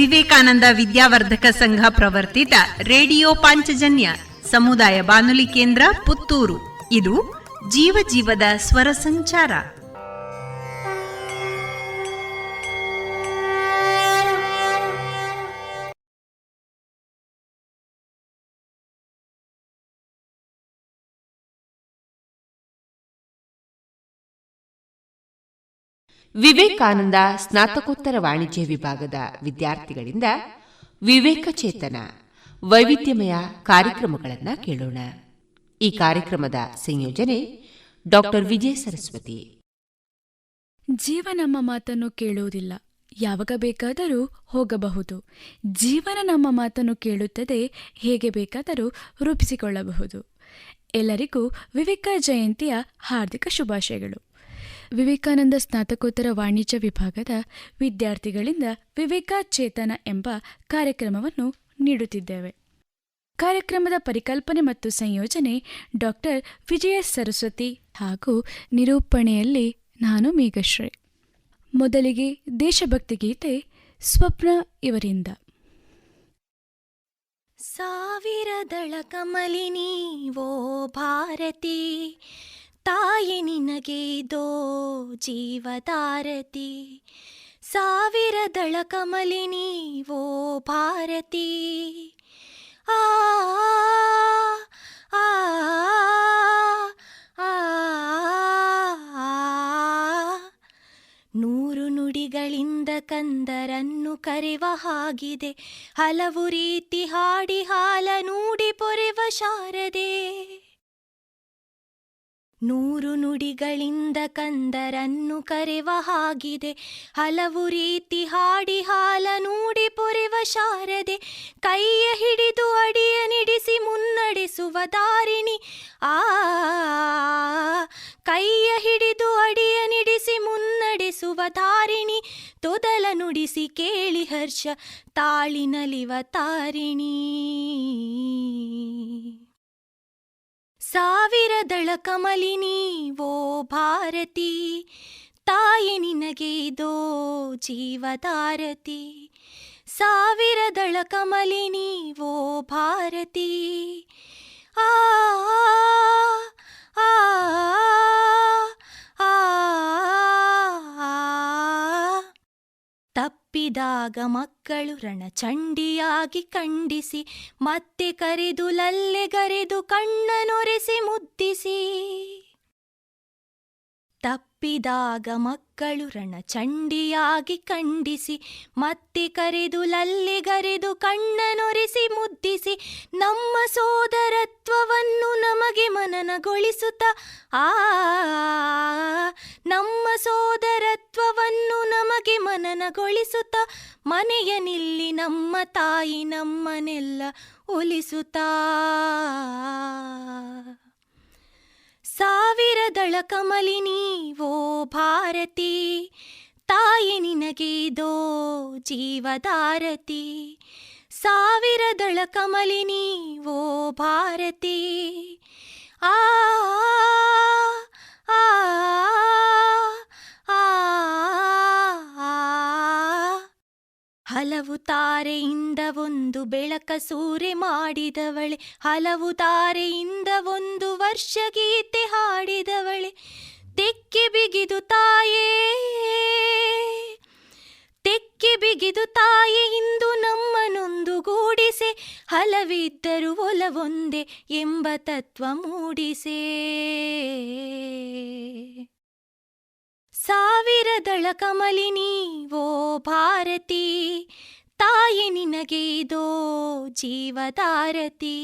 ವಿವೇಕಾನಂದ ವಿದ್ಯಾವರ್ಧಕ ಸಂಘ ಪ್ರವರ್ತಿತ ರೇಡಿಯೋ ಪಾಂಚಜನ್ಯ ಸಮುದಾಯ ಬಾನುಲಿ ಕೇಂದ್ರ ಪುತ್ತೂರು. ಇದು ಜೀವ ಜೀವದ ಸ್ವರ ಸಂಚಾರ. ವಿವೇಕಾನಂದ ಸ್ನಾತಕೋತ್ತರ ವಾಣಿಜ್ಯ ವಿಭಾಗದ ವಿದ್ಯಾರ್ಥಿಗಳಿಂದ ವಿವೇಕ ಚೇತನ ವೈವಿಧ್ಯಮಯ ಕಾರ್ಯಕ್ರಮಗಳನ್ನು ಕೇಳೋಣ. ಈ ಕಾರ್ಯಕ್ರಮದ ಸಂಯೋಜನೆ ಡಾಕ್ಟರ್ ವಿಜಯ ಸರಸ್ವತಿ. ಜೀವ ನಮ್ಮ ಮಾತನ್ನು ಕೇಳುವುದಿಲ್ಲ, ಯಾವಾಗ ಬೇಕಾದರೂ ಹೋಗಬಹುದು. ಜೀವನ ನಮ್ಮ ಮಾತನ್ನು ಕೇಳುತ್ತದೆ, ಹೇಗೆ ಬೇಕಾದರೂ ರೂಪಿಸಿಕೊಳ್ಳಬಹುದು. ಎಲ್ಲರಿಗೂ ವಿವೇಕ ಜಯಂತಿಯ ಹಾರ್ದಿಕ ಶುಭಾಶಯಗಳು. ವಿವೇಕಾನಂದ ಸ್ನಾತಕೋತ್ತರ ವಾಣಿಜ್ಯ ವಿಭಾಗದ ವಿದ್ಯಾರ್ಥಿಗಳಿಂದ ವಿವೇಕ ಚೇತನ ಎಂಬ ಕಾರ್ಯಕ್ರಮವನ್ನು ನೀಡುತ್ತಿದ್ದೇವೆ. ಕಾರ್ಯಕ್ರಮದ ಪರಿಕಲ್ಪನೆ ಮತ್ತು ಸಂಯೋಜನೆ ಡಾಕ್ಟರ್ ವಿಜಯ ಸರಸ್ವತಿ ಹಾಗೂ ನಿರೂಪಣೆಯಲ್ಲಿ ನಾನು ಮೇಘಶ್ರೀ. ಮೊದಲಿಗೆ ದೇಶಭಕ್ತಿ ಗೀತೆ ಸ್ವಪ್ನ ಇವರಿಂದ. ಸಾವಿರದಳ ಕಮಲಿನಿ ವೋ ಭಾರತಿ, ತಾಯಿ ನಿನಗೆ ದೋ ಜೀವಧಾರತಿ. ಸಾವಿರದಳ ಕಮಲಿನಿ ವೋ ಭಾರತಿ, ಆ ಆ ಆ ನೂರು ನುಡಿಗಳಿಂದ ಕಂದರನ್ನು ಕರೆವ ಹಾಗಿದೆ, ಹಲವು ರೀತಿ ಹಾಡಿ ಹಾಲ ನೂಡಿ ಪೊರೆವ ಶಾರದೆ. ನೂರು ನುಡಿಗಳಿಂದ ಕಂದರನ್ನು ಕರೆವ ಹಾಗಿದೆ, ಹಲವು ರೀತಿ ಹಾಡಿ ಹಾಲ ನೂಡಿ ಪೊರೆವ ಶಾರದೆ. ಕೈಯ ಹಿಡಿದು ಅಡಿಯ ನಿಡಿಸಿ ಮುನ್ನಡೆಸುವ ದಾರಿಣಿ, ಆ ಕೈಯ ಹಿಡಿದು ಅಡಿಯ ನಿಡಿಸಿ ಮುನ್ನಡೆಸುವ ದಾರಿಣಿ. ತೊದಲ ನುಡಿಸಿ ಕೇಳಿ ಹರ್ಷ ತಾಳಿನಲಿವ ತಾರಿಣಿ. ಸಾವಿರದಳ ಕಮಲಿನಿ ವೋ ಭಾರತಿ, ತಾಯಿ ನಿನಗೆ ದೋ ಜೀವಧಾರತಿ. ಸಾವಿರದಳ ಕಮಲಿನಿ ವೋ ಭಾರತಿ, ಆ ಆ ಆ ತಪ್ಪಿದಾಗ ಮಕ್ಕಳು ರಣಚಂಡಿಯಾಗಿ ಖಂಡಿಸಿ, ಮತ್ತೆ ಕರೆದು ಲಲ್ಲೆಗರೆದು ಕಣ್ಣನೊರೆಸಿ ಮುದ್ದಿಸಿ. ತಪ್ಪಿದಾಗ ಮಕ್ಕಳು ರಣಚಂಡಿಯಾಗಿ ಖಂಡಿಸಿ, ಮತ್ತೆ ಕರೆದು ಲಲ್ಲೆಗರೆದು ಕಣ್ಣನೊರೆಸಿ ಮುದ್ದಿಸಿ. ನಮ್ಮ ಸೋದರತ್ವವನ್ನು ನಮಗೆ ಮನನಗೊಳಿಸುತ್ತ, ಆ ನಮ್ಮ ಸೋದರತ್ವವನ್ನು ನಮಗೆ ಮನನಗೊಳಿಸುತ್ತ. ಮನೆಯ ನಿಲ್ಲಿ ನಮ್ಮ ತಾಯಿ ನಮ್ಮನೆಲ್ಲ ಒಲಿಸುತ್ತಾ. ಸಾವಿರದಳ ಕಮಲಿನಿ ವೋ ಭಾರತಿ, ತಾಯಿ ನಿನಗೆ ದೋ ಜೀವಧಾರತಿ. ಸಾವಿರದಳ ಕಮಲಿನಿ ವೋ ಭಾರತಿ, ಆ ಆ ಆ ಹಲವು ತಾರೆಯಿಂದ ಒಂದು ಬೆಳಕ ಸೂರೆ ಮಾಡಿದವಳೆ, ಹಲವು ತಾರೆಯಿಂದ ಒಂದು ವರ್ಷ ಗೀತೆ ಹಾಡಿದವಳೆ. ತೆಕ್ಕೆ ಬಿಗಿದು ತಾಯೇ, ತೆಕ್ಕೆ ಬಿಗಿದು ತಾಯೇ ಇಂದು ನಮ್ಮನೊಂದುಗೂಡಿಸೆ. ಹಲವಿದ್ದರೂ ಒಲವೊಂದೆ ಎಂಬ ತತ್ವ ಮೂಡಿಸೆ. ಸಾವಿರದಳ ಕಮಲಿನಿ ವೋ ಭಾರತಿ, ತಾಯಿ ನಿನಗೆ ದೋ ಜೀವಧಾರತಿ.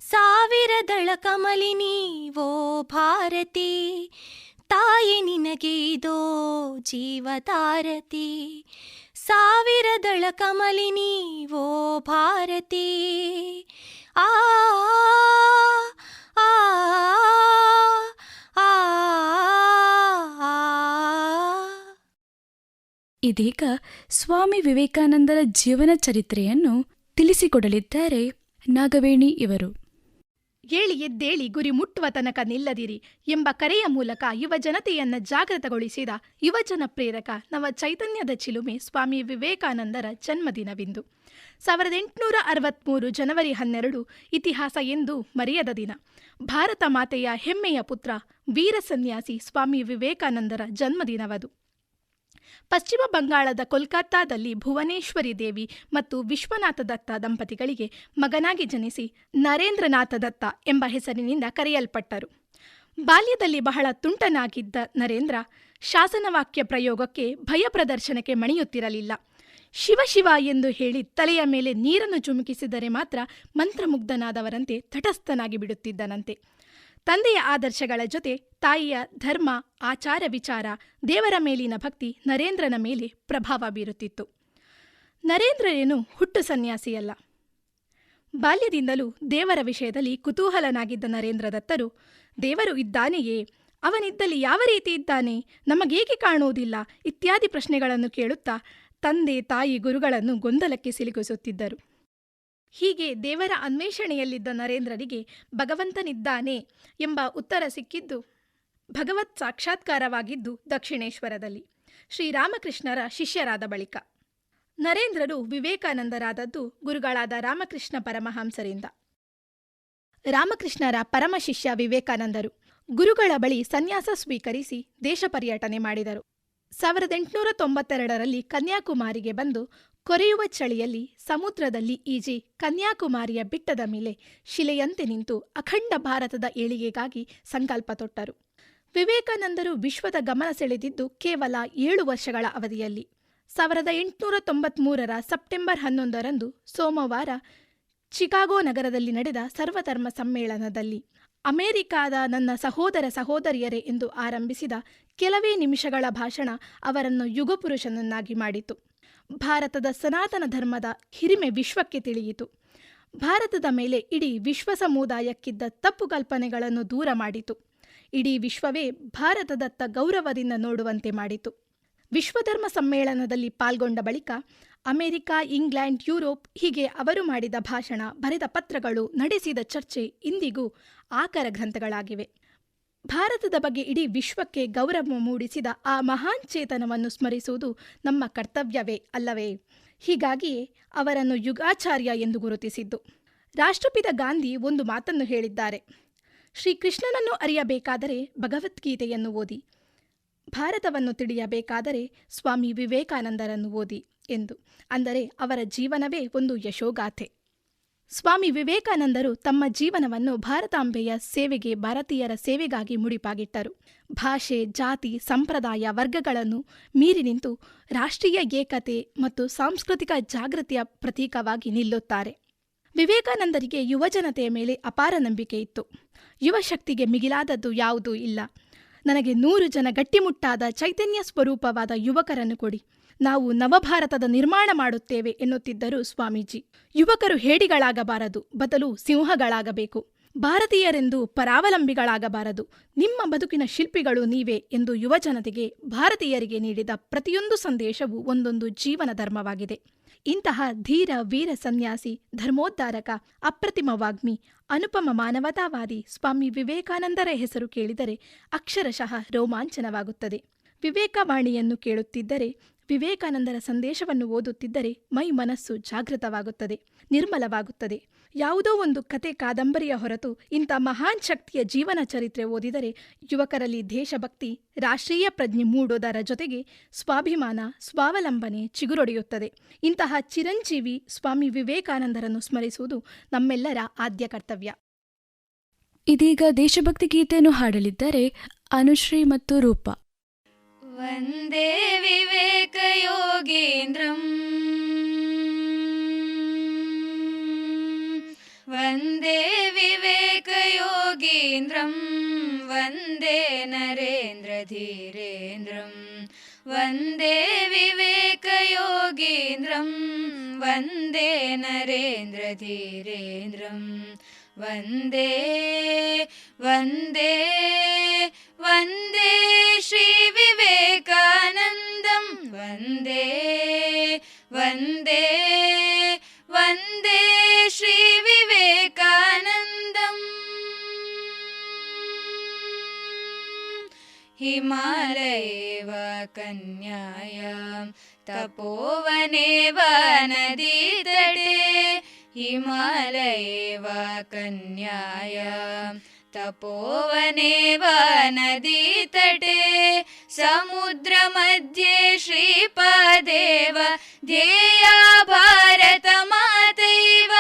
ಸಾವಿರದಳ ಕಮಲಿನಿ ವೋ ಭಾರತಿ, ತಾಯಿ ನಿನಗೆ ದೋ ಜೀವಧಾರತಿ. ಸಾವಿರದಳ ಕಮಲಿನಿ ವೋ ಭಾರತಿ, ಆ ಆ ಆ ಇದೀಗ ಸ್ವಾಮಿ ವಿವೇಕಾನಂದರ ಜೀವನ ಚರಿತ್ರೆಯನ್ನು ತಿಳಿಸಿಕೊಡಲಿದ್ದಾರೆ ನಾಗವೇಣಿ ಇವರು. ಏಳಿ ಎದ್ದೇಳಿ ಗುರಿ ಮುಟ್ಟುವ ತನಕ ನಿಲ್ಲದಿರಿ ಎಂಬ ಕರೆಯ ಮೂಲಕ ಯುವ ಜನತೆಯನ್ನು ಜಾಗೃತಗೊಳಿಸಿದ ಯುವಜನ ಪ್ರೇರಕ ನವ ಚೈತನ್ಯದ ಚಿಲುಮೆ ಸ್ವಾಮಿ ವಿವೇಕಾನಂದರ ಜನ್ಮದಿನವಿಂದು. 1863 ಜನವರಿ 12 ಇತಿಹಾಸ ಎಂದೂ ಮರೆಯದ ದಿನ. ಭಾರತ ಮಾತೆಯ ಹೆಮ್ಮೆಯ ಪುತ್ರ ವೀರ ಸನ್ಯಾಸಿ ಸ್ವಾಮಿ ವಿವೇಕಾನಂದರ ಜನ್ಮದಿನವದು. ಪಶ್ಚಿಮ ಬಂಗಾಳದ ಕೋಲ್ಕತ್ತಾದಲ್ಲಿ ಭುವನೇಶ್ವರಿ ದೇವಿ ಮತ್ತು ವಿಶ್ವನಾಥ ದತ್ತ ದಂಪತಿಗಳಿಗೆ ಮಗನಾಗಿ ಜನಿಸಿ ನರೇಂದ್ರನಾಥ ದತ್ತ ಎಂಬ ಹೆಸರಿನಿಂದ ಕರೆಯಲ್ಪಟ್ಟರು. ಬಾಲ್ಯದಲ್ಲಿ ಬಹಳ ತುಂಟನಾಗಿದ್ದ ನರೇಂದ್ರ ಶಾಸನವಾಕ್ಯ ಪ್ರಯೋಗಕ್ಕೆ ಭಯ ಪ್ರದರ್ಶನಕ್ಕೆ ಮಣಿಯುತ್ತಿರಲಿಲ್ಲ. ಶಿವ ಶಿವ ಎಂದು ಹೇಳಿ ತಲೆಯ ಮೇಲೆ ನೀರನ್ನು ಚುಮುಕಿಸಿದರೆ ಮಾತ್ರ ಮಂತ್ರಮುಗ್ಧನಾದವರಂತೆ ತಟಸ್ಥನಾಗಿ ಬಿಡುತ್ತಿದ್ದನಂತೆ. ತಂದೆಯ ಆದರ್ಶಗಳ ಜೊತೆ ತಾಯಿಯ ಧರ್ಮ, ಆಚಾರ ವಿಚಾರ, ದೇವರ ಮೇಲಿನ ಭಕ್ತಿ ನರೇಂದ್ರನ ಮೇಲೆ ಪ್ರಭಾವ ಬೀರುತ್ತಿತ್ತು. ನರೇಂದ್ರನೇನು ಹುಟ್ಟು ಸನ್ಯಾಸಿಯಲ್ಲ. ಬಾಲ್ಯದಿಂದಲೂ ದೇವರ ವಿಷಯದಲ್ಲಿ ಕುತೂಹಲನಾಗಿದ್ದ ನರೇಂದ್ರ ದತ್ತರು, ದೇವರು ಇದ್ದಾನೆಯೇ, ಅವನಿದ್ದಲ್ಲಿ ಯಾವ ರೀತಿ ಇದ್ದಾನೆ, ನಮಗೇಕೆ ಕಾಣುವುದಿಲ್ಲ ಇತ್ಯಾದಿ ಪ್ರಶ್ನೆಗಳನ್ನು ಕೇಳುತ್ತಾ ತಂದೆ ತಾಯಿ ಗುರುಗಳನ್ನು ಗೊಂದಲಕ್ಕೆ ಸಿಲುಕಿಸುತ್ತಿದ್ದರು. ಹೀಗೆ ದೇವರ ಅನ್ವೇಷಣೆಯಲ್ಲಿದ್ದ ನರೇಂದ್ರನಿಗೆ ಭಗವಂತನಿದ್ದಾನೆ ಎಂಬ ಉತ್ತರ ಸಿಕ್ಕಿದ್ದು ಭಗವತ್ ಸಾಕ್ಷಾತ್ಕಾರವಾಗಿದ್ದು ದಕ್ಷಿಣೇಶ್ವರದಲ್ಲಿ ಶ್ರೀರಾಮಕೃಷ್ಣರ ಶಿಷ್ಯರಾದ ಬಳಿಕ. ನರೇಂದ್ರರು ವಿವೇಕಾನಂದರಾದದ್ದು ಗುರುಗಳಾದ ರಾಮಕೃಷ್ಣ ಪರಮಹಂಸರಿಂದ. ರಾಮಕೃಷ್ಣರ ಪರಮ ಶಿಷ್ಯ ವಿವೇಕಾನಂದರು ಗುರುಗಳ ಬಳಿ ಸನ್ಯಾಸ ಸ್ವೀಕರಿಸಿ ದೇಶ ಪರ್ಯಟನೆ ಮಾಡಿದರು. 1892ರಲ್ಲಿ ಕನ್ಯಾಕುಮಾರಿಗೆ ಬಂದು ಕೊರೆಯುವ ಚಳಿಯಲ್ಲಿ ಸಮುದ್ರದಲ್ಲಿ ಈಜಿ ಕನ್ಯಾಕುಮಾರಿಯ ಬೆಟ್ಟದ ಮೇಲೆ ಶಿಲೆಯಂತೆ ನಿಂತು ಅಖಂಡ ಭಾರತದ ಏಳಿಗೆಗಾಗಿ ಸಂಕಲ್ಪ ತೊಟ್ಟರು. ವಿವೇಕಾನಂದರು ವಿಶ್ವದ ಗಮನ ಸೆಳೆದಿದ್ದು ಕೇವಲ 7 ವರ್ಷಗಳ ಅವಧಿಯಲ್ಲಿ. 1893ರ ಸೆಪ್ಟೆಂಬರ್ 11ರಂದು ಸೋಮವಾರ ಚಿಕಾಗೋ ನಗರದಲ್ಲಿ ನಡೆದ ಸರ್ವಧರ್ಮ ಸಮ್ಮೇಳನದಲ್ಲಿ ಅಮೆರಿಕಾದ ನನ್ನ ಸಹೋದರ ಸಹೋದರಿಯರೇ ಎಂದು ಆರಂಭಿಸಿದ ಕೆಲವೇ ನಿಮಿಷಗಳ ಭಾಷಣ ಅವರನ್ನು ಯುಗಪುರುಷನನ್ನಾಗಿ ಮಾಡಿತು. ಭಾರತದ ಸನಾತನ ಧರ್ಮದ ಹಿರಿಮೆ ವಿಶ್ವಕ್ಕೆ ತಿಳಿಯಿತು. ಭಾರತದ ಮೇಲೆ ಇಡೀ ವಿಶ್ವ ಸಮುದಾಯಕ್ಕಿದ್ದ ತಪ್ಪು ಕಲ್ಪನೆಗಳನ್ನು ದೂರ ಮಾಡಿತು. ಇಡೀ ವಿಶ್ವವೇ ಭಾರತದತ್ತ ಗೌರವದಿಂದ ನೋಡುವಂತೆ ಮಾಡಿತು. ವಿಶ್ವಧರ್ಮ ಸಮ್ಮೇಳನದಲ್ಲಿ ಪಾಲ್ಗೊಂಡ ಬಳಿಕ ಅಮೆರಿಕ, ಇಂಗ್ಲೆಂಡ್, ಯುರೋಪ್ ಹೀಗೆ ಅವರು ಮಾಡಿದ ಭಾಷಣ, ಬರೆದ ಪತ್ರಗಳು, ನಡೆಸಿದ ಚರ್ಚೆ ಇಂದಿಗೂ ಆಕರ ಗ್ರಂಥಗಳಾಗಿವೆ. ಭಾರತದ ಬಗ್ಗೆ ಇಡೀ ವಿಶ್ವಕ್ಕೆ ಗೌರವ ಮೂಡಿಸಿದ ಆ ಮಹಾನ್ ಚೇತನವನ್ನು ಸ್ಮರಿಸುವುದು ನಮ್ಮ ಕರ್ತವ್ಯವೇ ಅಲ್ಲವೇ? ಹೀಗಾಗಿಯೇ ಅವರನ್ನು ಯುಗಾಚಾರ್ಯ ಎಂದು ಗುರುತಿಸಿದ್ದು. ರಾಷ್ಟ್ರಪಿತ ಗಾಂಧಿ ಒಂದು ಮಾತನ್ನು ಹೇಳಿದ್ದಾರೆ: ಶ್ರೀಕೃಷ್ಣನನ್ನು ಅರಿಯಬೇಕಾದರೆ ಭಗವದ್ಗೀತೆಯನ್ನು ಓದಿ, ಭಾರತವನ್ನು ತಿಳಿಯಬೇಕಾದರೆ ಸ್ವಾಮಿ ವಿವೇಕಾನಂದರನ್ನು ಓದಿ ಎಂದು. ಅಂದರೆ ಅವರ ಜೀವನವೇ ಒಂದು ಯಶೋಗಾಥೆ. ಸ್ವಾಮಿ ವಿವೇಕಾನಂದರು ತಮ್ಮ ಜೀವನವನ್ನು ಭಾರತಾಂಬೆಯ ಸೇವೆಗೆ, ಭಾರತೀಯರ ಸೇವೆಗಾಗಿ ಮುಡಿಪಾಗಿಟ್ಟರು. ಭಾಷೆ, ಜಾತಿ, ಸಂಪ್ರದಾಯ, ವರ್ಗಗಳನ್ನು ಮೀರಿ ನಿಂತು ರಾಷ್ಟ್ರೀಯ ಏಕತೆ ಮತ್ತು ಸಾಂಸ್ಕೃತಿಕ ಜಾಗೃತಿಯ ಪ್ರತೀಕವಾಗಿ ನಿಲ್ಲುತ್ತಾರೆ. ವಿವೇಕಾನಂದರಿಗೆ ಯುವಜನತೆಯ ಮೇಲೆ ಅಪಾರ ನಂಬಿಕೆ ಇತ್ತು. ಯುವ ಶಕ್ತಿಗೆ ಮಿಗಿಲಾದದ್ದು ಯಾವುದೂ ಇಲ್ಲ. ನನಗೆ 100 ಜನ ಗಟ್ಟಿಮುಟ್ಟಾದ ಚೈತನ್ಯ ಸ್ವರೂಪವಾದ ಯುವಕರನ್ನು ಕೊಡಿ, ನಾವು ನವಭಾರತದ ನಿರ್ಮಾಣ ಮಾಡುತ್ತೇವೆ ಎನ್ನುತ್ತಿದ್ದರು ಸ್ವಾಮೀಜಿ. ಯುವಕರು ಹೇಡಿಗಳಾಗಬಾರದು, ಬದಲು ಸಿಂಹಗಳಾಗಬೇಕು. ಭಾರತೀಯರೆಂದು ಪರಾವಲಂಬಿಗಳಾಗಬಾರದು. ನಿಮ್ಮ ಬದುಕಿನ ಶಿಲ್ಪಿಗಳು ನೀವೇ ಎಂದು ಯುವಜನತೆಗೆ, ಭಾರತೀಯರಿಗೆ ನೀಡಿದ ಪ್ರತಿಯೊಂದು ಸಂದೇಶವು ಒಂದೊಂದು ಜೀವನ ಧರ್ಮವಾಗಿದೆ. ಇಂತಹ ಧೀರ ವೀರ ಸನ್ಯಾಸಿ, ಧರ್ಮೋದ್ಧಾರಕ, ಅಪ್ರತಿಮ ವಾಗ್ಮಿ, ಅನುಪಮ ಮಾನವತಾವಾದಿ ಸ್ವಾಮಿ ವಿವೇಕಾನಂದರ ಹೆಸರು ಕೇಳಿದರೆ ಅಕ್ಷರಶಃ ರೋಮಾಂಚನವಾಗುತ್ತದೆ. ವಿವೇಕವಾಣಿಯನ್ನು ಕೇಳುತ್ತಿದ್ದರೆ, ವಿವೇಕಾನಂದರ ಸಂದೇಶವನ್ನು ಓದುತ್ತಿದ್ದರೆ ಮೈ ಮನಸ್ಸು ಜಾಗೃತವಾಗುತ್ತದೆ, ನಿರ್ಮಲವಾಗುತ್ತದೆ. ಯಾವುದೋ ಒಂದು ಕತೆ, ಕಾದಂಬರಿಯ ಹೊರತು ಇಂಥ ಮಹಾನ್ ಶಕ್ತಿಯ ಜೀವನ ಚರಿತ್ರೆ ಓದಿದರೆ ಯುವಕರಲ್ಲಿ ದೇಶಭಕ್ತಿ, ರಾಷ್ಟ್ರೀಯ ಪ್ರಜ್ಞೆ ಮೂಡೋದರ ಜೊತೆಗೆ ಸ್ವಾಭಿಮಾನ, ಸ್ವಾವಲಂಬನೆ ಚಿಗುರೊಡೆಯುತ್ತದೆ. ಇಂತಹ ಚಿರಂಜೀವಿ ಸ್ವಾಮಿ ವಿವೇಕಾನಂದರನ್ನು ಸ್ಮರಿಸುವುದು ನಮ್ಮೆಲ್ಲರ ಆದ್ಯ ಕರ್ತವ್ಯ. ಇದೀಗ ದೇಶಭಕ್ತಿ ಗೀತೆಯನ್ನು ಹಾಡಲಿದ್ದಾರೆ ಅನುಶ್ರೀ ಮತ್ತು ರೂಪ. ವಂದೇ ವಿವೇಕ ಯೋಗೇಂದ್ರಂ ವಂದೇ ವಿವೇಕ ಯೋಗೇಂದ್ರಂ ವಂದೇ ನರೇಂದ್ರ ಧೀರೇಂದ್ರಂ ವಂದೇ ವಿವೇಕ ಯೋಗೇಂದ್ರಂ ವಂದೇ ನರೇಂದ್ರ ಧೀರೇಂದ್ರಂ ವಂದೇ ವಂದೇ ವಂದೇ ಶ್ರೀ ವಿವೇಕಾನಂದಂ ವಂದೇ ವಂದೇ ವಂದೇ ಶ್ರೀ ವಿವೇಕಾನಂದಂ हिमालये वा कन्यायां तपोवने वा नदीतटे हिमालये वा कन्यायां तपोवने वा नदीतटे समुद्रमध्ये श्रीपादेव ध्येया भारतमातैव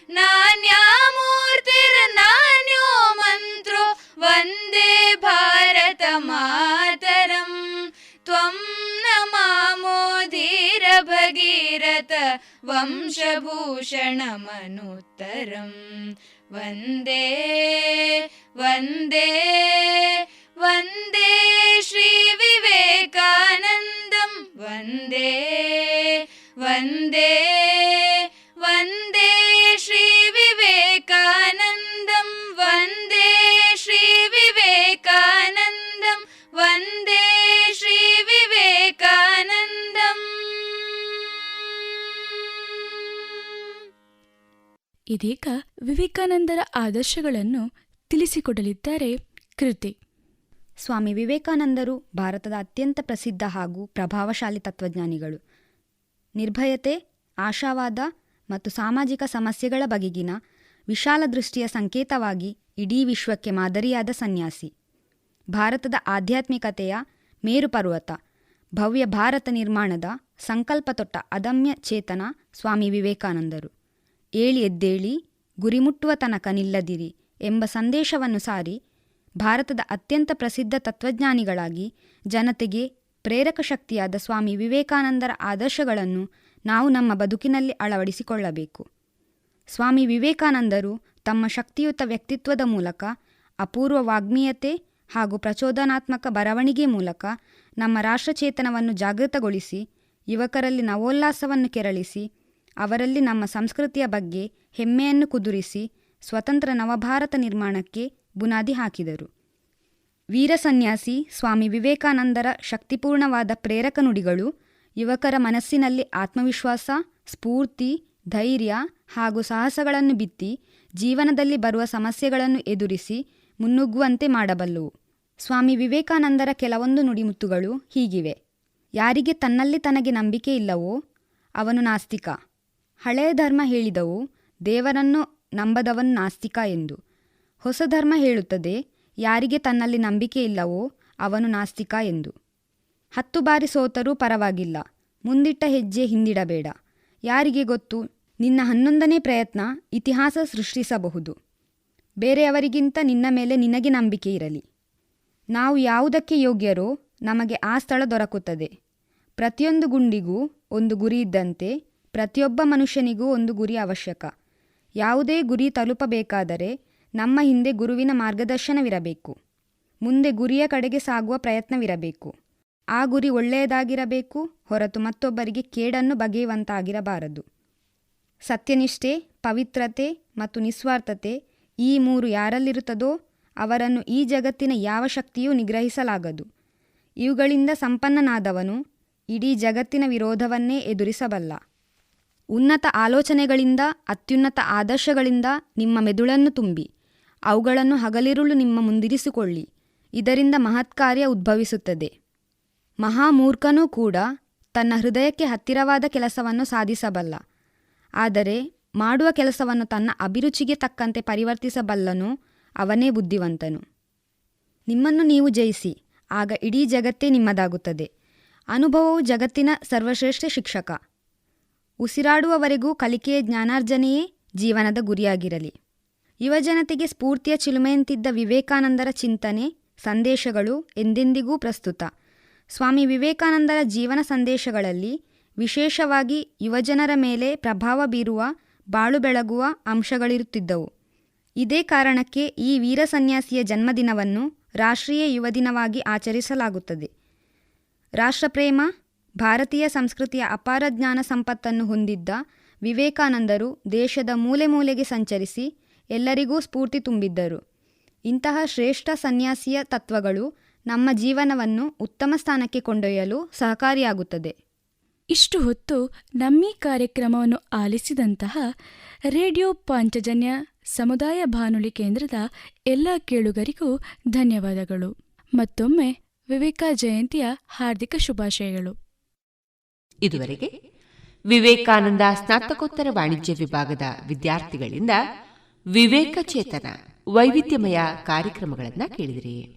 नान्या मूर्तिर्नान्यो मन्त्रो वन्दे भारतमातरं त्वं नमामो धीरभगीरथ वंशभूषणमनुत्तरं वन्दे वन्दे वन्दे श्रीविवेकानन्दं वन्दे वन्दे वन्दे श्रीविवेकानन्दं वन्दे श्रीविवेकानन्दं वन्दे श्रीविवेकानन्दम् ಇದೀಗ ವಿವೇಕಾನಂದರ ಆದರ್ಶಗಳನ್ನು ತಿಳಿಸಿಕೊಡಲಿದ್ದಾರೆ ಕೃತಿ. ಸ್ವಾಮಿ ವಿವೇಕಾನಂದರು ಭಾರತದ ಅತ್ಯಂತ ಪ್ರಸಿದ್ಧ ಹಾಗೂ ಪ್ರಭಾವಶಾಲಿ ತತ್ವಜ್ಞಾನಿಗಳು. ನಿರ್ಭಯತೆ, ಆಶಾವಾದ ಮತ್ತು ಸಾಮಾಜಿಕ ಸಮಸ್ಯೆಗಳ ಬಗೆಗಿನ ವಿಶಾಲ ದೃಷ್ಟಿಯ ಸಂಕೇತವಾಗಿ ಇಡೀ ವಿಶ್ವಕ್ಕೆ ಮಾದರಿಯಾದ ಸನ್ಯಾಸಿ. ಭಾರತದ ಆಧ್ಯಾತ್ಮಿಕತೆಯ ಮೇರುಪರ್ವತ, ಭವ್ಯ ಭಾರತ ನಿರ್ಮಾಣದ ಸಂಕಲ್ಪ ತೊಟ್ಟ ಅದಮ್ಯ ಚೇತನ ಸ್ವಾಮಿ ವಿವೇಕಾನಂದರು. ಏಳಿ ಎದ್ದೇಳಿ, ಗುರಿ ಮುಟ್ಟುವ ತನಕ ನಿಲ್ಲದಿರಿ ಎಂಬ ಸಂದೇಶವನ್ನು ಸಾರಿ ಭಾರತದ ಅತ್ಯಂತ ಪ್ರಸಿದ್ಧ ತತ್ವಜ್ಞಾನಿಗಳಾಗಿ ಜನತೆಗೆ ಪ್ರೇರಕ ಶಕ್ತಿಯಾದ ಸ್ವಾಮಿ ವಿವೇಕಾನಂದರ ಆದರ್ಶಗಳನ್ನು ನಾವು ನಮ್ಮ ಬದುಕಿನಲ್ಲಿ ಅಳವಡಿಸಿಕೊಳ್ಳಬೇಕು. ಸ್ವಾಮಿ ವಿವೇಕಾನಂದರು ತಮ್ಮ ಶಕ್ತಿಯುತ ವ್ಯಕ್ತಿತ್ವದ ಮೂಲಕ, ಅಪೂರ್ವ ವಾಗ್ಮೀಯತೆ ಹಾಗೂ ಪ್ರಚೋದನಾತ್ಮಕ ಬರವಣಿಗೆ ಮೂಲಕ ನಮ್ಮ ರಾಷ್ಟ್ರಚೇತನವನ್ನು ಜಾಗೃತಗೊಳಿಸಿ, ಯುವಕರಲ್ಲಿ ನವೋಲ್ಲಾಸವನ್ನು ಕೆರಳಿಸಿ, ಅವರಲ್ಲಿ ನಮ್ಮ ಸಂಸ್ಕೃತಿಯ ಬಗ್ಗೆ ಹೆಮ್ಮೆಯನ್ನು ಕುದುರಿಸಿ, ಸ್ವತಂತ್ರ ನವಭಾರತ ನಿರ್ಮಾಣಕ್ಕೆ ಬುನಾದಿ ಹಾಕಿದರು. ವೀರ ಸನ್ಯಾಸಿ ಸ್ವಾಮಿ ವಿವೇಕಾನಂದರ ಶಕ್ತಿಪೂರ್ಣವಾದ ಪ್ರೇರಕ ನುಡಿಗಳು ಯುವಕರ ಮನಸ್ಸಿನಲ್ಲಿ ಆತ್ಮವಿಶ್ವಾಸ, ಸ್ಫೂರ್ತಿ, ಧೈರ್ಯ ಹಾಗೂ ಸಾಹಸಗಳನ್ನು ಬಿತ್ತಿ ಜೀವನದಲ್ಲಿ ಬರುವ ಸಮಸ್ಯೆಗಳನ್ನು ಎದುರಿಸಿ ಮುನ್ನುಗ್ಗುವಂತೆ ಮಾಡಬಲ್ಲವು. ಸ್ವಾಮಿ ವಿವೇಕಾನಂದರ ಕೆಲವೊಂದು ನುಡಿಮುತ್ತುಗಳು ಹೀಗಿವೆ. ಯಾರಿಗೆ ತನ್ನಲ್ಲಿ ತನಗೆ ನಂಬಿಕೆ ಇಲ್ಲವೋ ಅವನು ನಾಸ್ತಿಕ. ಹಳೆಯ ಧರ್ಮ ಹೇಳಿದವು ದೇವರನ್ನು ನಂಬದವನು ನಾಸ್ತಿಕ ಎಂದು. ಹೊಸ ಧರ್ಮ ಹೇಳುತ್ತದೆ ಯಾರಿಗೆ ತನ್ನಲ್ಲಿ ನಂಬಿಕೆ ಇಲ್ಲವೋ ಅವನು ನಾಸ್ತಿಕ ಎಂದು. 10 ಬಾರಿ ಸೋತರೂ ಪರವಾಗಿಲ್ಲ, ಮುಂದಿಟ್ಟ ಹೆಜ್ಜೆ ಹಿಂದಿಡಬೇಡ. ಯಾರಿಗೆ ಗೊತ್ತು, ನಿನ್ನ 11ನೇ ಪ್ರಯತ್ನ ಇತಿಹಾಸ ಸೃಷ್ಟಿಸಬಹುದು. ಬೇರೆಯವರಿಗಿಂತ ನಿನ್ನ ಮೇಲೆ ನಿನಗೆ ನಂಬಿಕೆ ಇರಲಿ. ನಾವು ಯಾವುದಕ್ಕೆ ಯೋಗ್ಯರೋ ನಮಗೆ ಆ ಸ್ಥಳ ದೊರಕುತ್ತದೆ. ಪ್ರತಿಯೊಂದು ಗುಂಡಿಗೂ ಒಂದು ಗುರಿ ಇದ್ದಂತೆ ಪ್ರತಿಯೊಬ್ಬ ಮನುಷ್ಯನಿಗೂ ಒಂದು ಗುರಿ ಅವಶ್ಯಕ. ಯಾವುದೇ ಗುರಿ ತಲುಪಬೇಕಾದರೆ ನಮ್ಮ ಹಿಂದೆ ಗುರುವಿನ ಮಾರ್ಗದರ್ಶನವಿರಬೇಕು. ಮುಂದೆ ಗುರಿಯ ಕಡೆಗೆ ಸಾಗುವ ಪ್ರಯತ್ನವಿರಬೇಕು. ಆ ಗುರಿ ಒಳ್ಳೆಯದಾಗಿರಬೇಕು, ಹೊರತು ಮತ್ತೊಬ್ಬರಿಗೆ ಕೇಡನ್ನು ಬಗೆಯುವಂತಾಗಿರಬಾರದು. ಸತ್ಯನಿಷ್ಠೆ, ಪವಿತ್ರತೆ ಮತ್ತು ನಿಸ್ವಾರ್ಥತೆ ಈ 3 ಯಾರಲ್ಲಿರುತ್ತದೋ ಅವರನ್ನು ಈ ಜಗತ್ತಿನ ಯಾವ ಶಕ್ತಿಯೂ ನಿಗ್ರಹಿಸಲಾಗದು. ಇವುಗಳಿಂದ ಸಂಪನ್ನನಾದವನು ಇಡೀ ಜಗತ್ತಿನ ವಿರೋಧವನ್ನೇ ಎದುರಿಸಬಲ್ಲ. ಉನ್ನತ ಆಲೋಚನೆಗಳಿಂದ, ಅತ್ಯುನ್ನತ ಆದರ್ಶಗಳಿಂದ ನಿಮ್ಮ ಮೆದುಳನ್ನು ತುಂಬಿ ಅವುಗಳನ್ನು ಹಗಲಿರುಳು ನಿಮ್ಮ ಮುಂದಿರಿಸಿಕೊಳ್ಳಿ. ಇದರಿಂದ ಮಹತ್ಕಾರ್ಯ ಉದ್ಭವಿಸುತ್ತದೆ. ಮಹಾಮೂರ್ಖನೂ ಕೂಡ ತನ್ನ ಹೃದಯಕ್ಕೆ ಹತ್ತಿರವಾದ ಕೆಲಸವನ್ನು ಸಾಧಿಸಬಲ್ಲ. ಆದರೆ ಮಾಡುವ ಕೆಲಸವನ್ನು ತನ್ನ ಅಭಿರುಚಿಗೆ ತಕ್ಕಂತೆ ಪರಿವರ್ತಿಸಬಲ್ಲನೋ ಅವನೇ ಬುದ್ಧಿವಂತನು. ನಿಮ್ಮನ್ನು ನೀವು ಜಯಿಸಿ, ಆಗ ಇಡೀ ಜಗತ್ತೇ ನಿಮ್ಮದಾಗುತ್ತದೆ. ಅನುಭವವು ಜಗತ್ತಿನ ಸರ್ವಶ್ರೇಷ್ಠ ಶಿಕ್ಷಕ. ಉಸಿರಾಡುವವರೆಗೂ ಕಲಿಕೆಯ ಜ್ಞಾನಾರ್ಜನೆಯೇ ಜೀವನದ ಗುರಿಯಾಗಿರಲಿ. ಯುವಜನತೆಗೆ ಸ್ಫೂರ್ತಿಯ ಚಿಲುಮೆಯಂತಿದ್ದ ವಿವೇಕಾನಂದರ ಚಿಂತನೆ, ಸಂದೇಶಗಳು ಎಂದೆಂದಿಗೂ ಪ್ರಸ್ತುತ. ಸ್ವಾಮಿ ವಿವೇಕಾನಂದರ ಜೀವನ ಸಂದೇಶಗಳಲ್ಲಿ ವಿಶೇಷವಾಗಿ ಯುವಜನರ ಮೇಲೆ ಪ್ರಭಾವ ಬೀರುವ, ಬಾಳು ಬೆಳಗುವ ಅಂಶಗಳಿರುತ್ತಿದ್ದವು. ಇದೇ ಕಾರಣಕ್ಕೆ ಈ ವೀರ ಸನ್ಯಾಸಿಯ ಜನ್ಮದಿನವನ್ನು ರಾಷ್ಟ್ರೀಯ ಯುವ ದಿನವಾಗಿ ಆಚರಿಸಲಾಗುತ್ತದೆ. ರಾಷ್ಟ್ರಪ್ರೇಮ, ಭಾರತೀಯ ಸಂಸ್ಕೃತಿಯ ಅಪಾರ ಜ್ಞಾನ ಸಂಪತ್ತನ್ನು ಹೊಂದಿದ್ದ ವಿವೇಕಾನಂದರು ದೇಶದ ಮೂಲೆ ಮೂಲೆಗೆ ಸಂಚರಿಸಿ ಎಲ್ಲರಿಗೂ ಸ್ಫೂರ್ತಿ ತುಂಬಿದ್ದರು. ಇಂತಹ ಶ್ರೇಷ್ಠ ಸನ್ಯಾಸಿಯ ತತ್ವಗಳು ನಮ್ಮ ಜೀವನವನ್ನು ಉತ್ತಮ ಸ್ಥಾನಕ್ಕೆ ಕೊಂಡೊಯ್ಯಲು ಸಹಕಾರಿಯಾಗುತ್ತದೆ. ಇಷ್ಟು ಹೊತ್ತು ನಮ್ಮೀ ಕಾರ್ಯಕ್ರಮವನ್ನು ಆಲಿಸಿದಂತಹ ರೇಡಿಯೋ ಪಾಂಚಜನ್ಯ ಸಮುದಾಯ ಬಾನುಲಿ ಕೇಂದ್ರದ ಎಲ್ಲ ಕೇಳುಗರಿಗೂ ಧನ್ಯವಾದಗಳು. ಮತ್ತೊಮ್ಮೆ ವಿವೇಕ ಜಯಂತಿಯ ಹಾರ್ದಿಕ ಶುಭಾಶಯಗಳು. ಇದುವರೆಗೆ ವಿವೇಕಾನಂದ ಸ್ನಾತಕೋತ್ತರ ವಾಣಿಜ್ಯ ವಿಭಾಗದ ವಿದ್ಯಾರ್ಥಿಗಳಿಂದ ವಿವೇಕ ಚೇತನ ವೈವಿಧ್ಯಮಯ ಕಾರ್ಯಕ್ರಮಗಳನ್ನು ಕೇಳಿದಿರಿ.